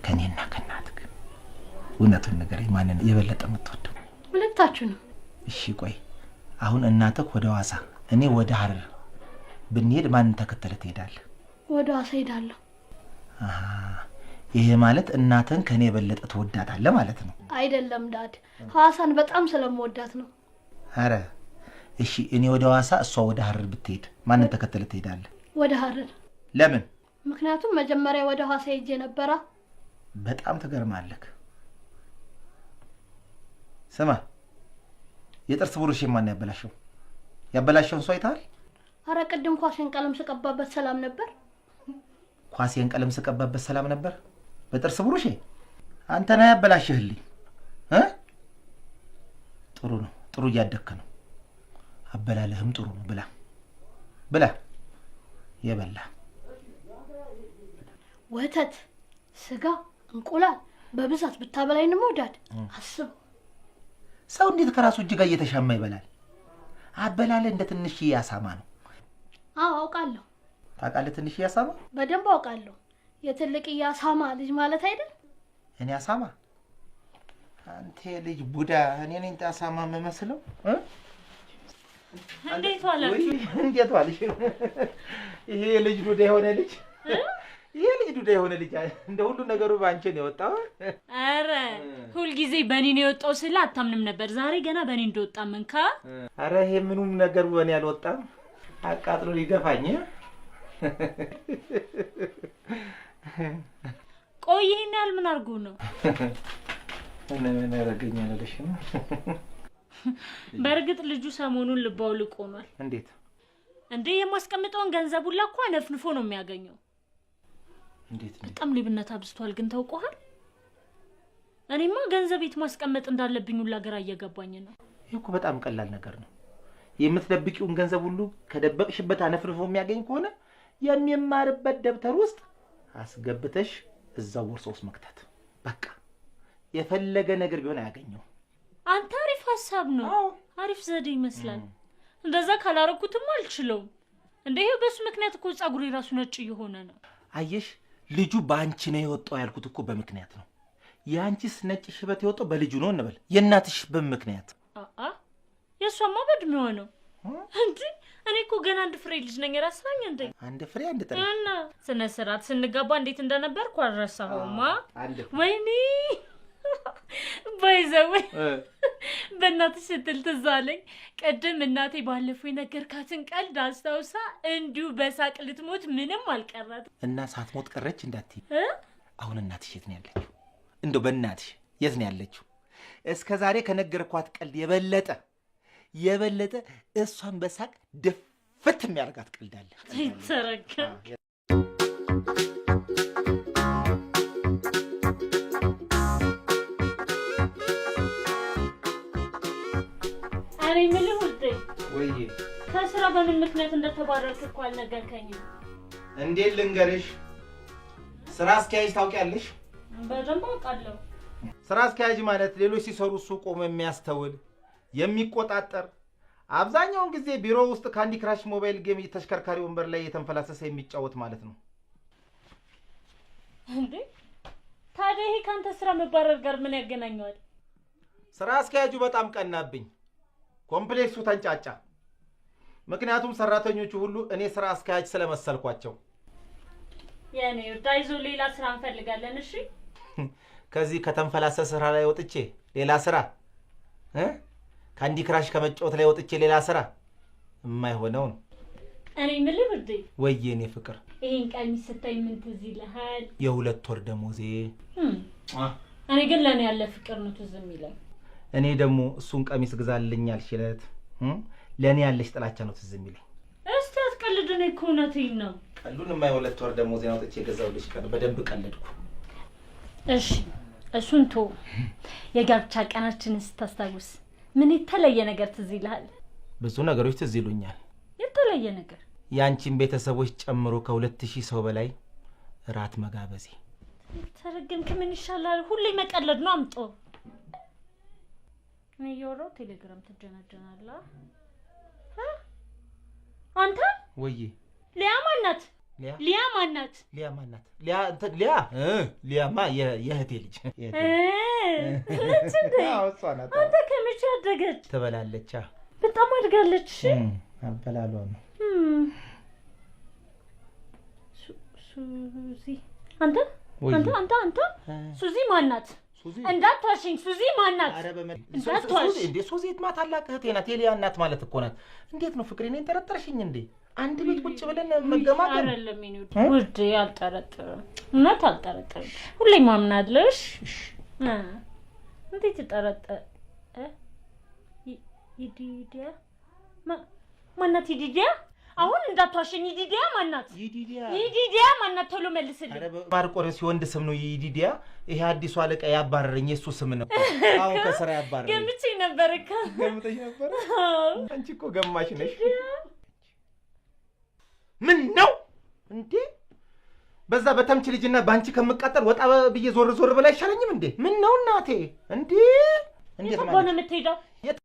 ከኔና ከናትክ እውነቱን ንገረኝ፣ ማንን የበለጠ የምትወደው? ሁለታችሁ ነው። እሺ ቆይ አሁን እናትክ ወደ ሐዋሳ እኔ ወደ ሐረር ብንሄድ ማንን ተከተለ ትሄዳለህ? ወደ ሐዋሳ ሄዳለሁ። ይሄ ማለት እናትን ከኔ የበለጠ ትወዳታለህ ማለት ነው? አይደለም ዳድ፣ ሐዋሳን በጣም ስለምወዳት ነው። አረ እሺ እኔ ወደ ሐዋሳ እሷ ወደ ሐረር ብትሄድ ማንን ተከተለ ትሄዳለህ? ወደ ሐረር። ለምን? ምክንያቱም መጀመሪያ ወደ ሐዋሳ ሄጄ ነበራ። በጣም ትገርማለህ። ስማ የጥርስ ብሩሽ ማን ያበላሸው? ያበላሸውን ሰው አይተሃል? አረ ቅድም ኳሴን ቀለም ስቀባበት ሰላም ነበር። ኳሴን ቀለም ስቀባበት ሰላም ነበር? በጥርስ ብሩሽ አንተ ነህ ያበላሽህልኝ። ጥሩ ነው፣ ጥሩ እያደግክ ነው። አበላለህም ጥሩ ነው። ብላ ብላ የበላ ወተት፣ ስጋ፣ እንቁላል በብዛት ብታበላኝ ነው ዳድ። አስብ፣ ሰው እንዴት ከራሱ እጅ ጋር እየተሻማ ይበላል? አበላለህ እንደ ትንሽ ያሳማ ነው። አዎ አውቃለሁ። ታውቃለህ? ትንሽ ያሳማ በደንብ አውቃለሁ። የትልቅ ያሳማ ልጅ ማለት አይደል? እኔ ያሳማ? አንተ ልጅ ቡዳ፣ እኔ ነኝ ያሳማ የምመስለው? እንዴት ዋላችሁ? እንዴት ዋልሽ? ይሄ ልጅ ዱዳ የሆነ ልጅ ይሄ ልጅ ዱዳ የሆነ ልጅ እንደ ሁሉ ነገሩ ባንቺ ነው የወጣው። አረ ሁሉ ጊዜ በኔ ነው የወጣው ስለ አታምንም ነበር። ዛሬ ገና በኔ እንደወጣ መንካ። አረ ይሄ ምኑም ነገሩ በኔ አልወጣም። አቃጥሎ ሊደፋኝ። ቆይ ይሄን ያህል ምን አድርጎ ነው? ምን ያረገኛል ልሽ ነው? በርግጥ ልጁ ሰሞኑን ልባው ልቆኗል። እንዴት እንዴ? የማስቀምጠውን ገንዘብ ሁላ እኮ ነፍንፎ ነው የሚያገኘው። እንዴት ነው? በጣም ሊብነት አብዝቷል። ግን ታውቀዋል? እኔማ ገንዘብ የት ማስቀመጥ እንዳለብኝ ሁላ ግራ እየገባኝ ነው። ይሄ እኮ በጣም ቀላል ነገር ነው። የምትደብቂውን ገንዘብ ሁሉ ከደበቅሽበት አነፍንፎ የሚያገኝ ከሆነ የሚማርበት ደብተር ውስጥ አስገብተሽ እዛው ቦርሳ ውስጥ መክተት። በቃ የፈለገ ነገር ቢሆን አያገኘው። አንተ አሪፍ ሐሳብ ነው። አሪፍ ዘዴ ይመስላል። እንደዛ ካላረኩትም አልችለውም። እንዴ በሱ ምክንያት እኮ ጸጉሬ ራሱ ነጭ እየሆነ ነው። አየሽ ልጁ ባንቺ ነው የወጣው ያልኩት እኮ በምክንያት ነው። ያንቺስ ነጭ ሽበት የወጣው በልጁ ነው እንበል። የእናትሽ በምክንያት የሷማ በእድሜዋ ነው እንዴ? እኔ እኮ ገና አንድ ፍሬ ልጅ ነኝ። ራስራኝ እንዴ? አንድ ፍሬ አንድ ጥሬ እና ስነ ስርዓት ስንገባ እንዴት እንደነበርኩ አልረሳሁማ። ወይኔ ባይዘው በእናትሽ ስትል ትዝ አለኝ። ቅድም እናቴ ባለፈው የነገርካትን ቀልድ አስታውሳ እንዲሁ በሳቅ ልትሞት ምንም አልቀራት እና ሳትሞት ቀረች እንዳትይ። አሁን እናትሽ የት ነው ያለችው? እንደው በእናትሽ የት ነው ያለችው? እስከ ዛሬ ከነገርኳት ቀልድ የበለጠ እሷን በሳቅ ድፍት የሚያደርጋት ቀልድ አለ። ተረካ አሬ ምን ልሁት? ወይ ከስራ በምን ምክንያት እንደተባረርክ እኮ አልነገርከኝም። እንዴት ልንገርሽ? ስራ አስኪያጅ ታውቂያለሽ? በደንብ አውቃለሁ። ስራ አስኪያጅ ማለት ሌሎች ሲሰሩ እሱ ቆሞ የሚያስተውል የሚቆጣጠር፣ አብዛኛውን ጊዜ ቢሮ ውስጥ ካንዲ ክራሽ ሞባይል ጌም ተሽከርካሪ ወንበር ላይ የተንፈላሰሰ የሚጫወት ማለት ነው። እንዴ ታዲያ ይሄ ካንተ ስራ መባረር ጋር ምን ያገናኘዋል? ስራ አስኪያጁ በጣም ቀናብኝ። ኮምፕሌክሱ ተንጫጫ። ምክንያቱም ሰራተኞቹ ሁሉ እኔ ስራ አስኪያጅ ስለመሰልኳቸው። የኔ ዳይዞ ሌላ ስራ እንፈልጋለን። እሺ ከዚህ ከተንፈላሰሰ ስራ ላይ ወጥቼ ሌላ ስራ ካንዲ ክራሽ ከመጫወት ላይ ወጥቼ ሌላ ስራ የማይሆነው ነው። እኔ ምን ልብድ? ወይዬ እኔ ፍቅር ይሄን ቀሚስ ስታይ ምን ትዝ ይልሃል? የ2 ወር ደሞዜ። እኔ ግን ለኔ ያለ ፍቅር ነው ትዝ የሚለኝ። እኔ ደግሞ እሱን ቀሚስ ግዛልኝ አልሽለት ለኔ ያለሽ ጥላቻ ነው ትዝ የሚለኝ። እስቲ አትቀልድ። እኔ እኮ እውነቴን ነው። ቀሉን የ2 ወር ደሞዜ ነው ወጥቼ ገዛውልሽ ቀን በደንብ ቀለድኩ። እሺ እሱን ቶ የጋብቻ ቀናችንን ስታስታውስ ምን የተለየ ነገር ትዝ ይልሃል? ብዙ ነገሮች ትዝ ይሉኛል። የተለየ ነገር ያንቺን ቤተሰቦች ጨምሮ ከ2000 ሰው በላይ ራት መጋበዜ። ተረገምክ። ምን ይሻላል? ሁሌ መቀለድ ነው። አምጦ እኔ የወራው ቴሌግራም ትጀናጀናለህ አንተ። ወይዬ ሊያ ማናት? ሊያ ማናት? ሊያ ማናት? ሊያማ የእህቴ ልጅ ልጅ እንዴ? እሷ ናት። አንተ ከመቼ አደገች? ትበላለች። በጣም አድጋለች። አበላሏ ነው። ሱዚ አንተ ሱዚ ማናት? እንዳትዋሽኝ። ሱዚ ማናት? እንዳትዋሽ እንዴ! ሱዚ የትማ ታላቅ እህቴ ናት። የሊያ እናት ማለት እኮ ናት። እንዴት ነው ፍቅሬ? እኔን ጠረጠርሽኝ እንዴ? አንድ ቤት ቁጭ ብለን መገማገም አይደለም። ውድ አልጠረጥርም፣ እውነት አልጠረጥርም። ሁሌም ማምናለሽ። እንዴት ተጠረጠረ? ይዲዲያ ማናት? ይዲዲያ አሁን እንዳትዋሽኝ። ይዲዲያ ማናት? ይዲዲያ ማናት? ቶሎ መልስልኝ። ማርቆሬዎስ የወንድ ስም ነው ይዲዲያ። ይሄ አዲሱ አለቃ ያባረረኝ የሱ ስም ነው። አሁን ከስራ ያባረረኝ። ገምቼ ነበር እኮ። ገምተሽ ነበር? አንቺ እኮ ገማሽ ነሽ። ምን ነው እንዴ? በዛ በተምች ልጅና ባንቺ ከምቃጠል ወጣ ብዬ ዞር ብላ አይሻለኝም እንዴ? ምን ነው እናቴ? እንዴ እንዴት ነው የምትሄደው?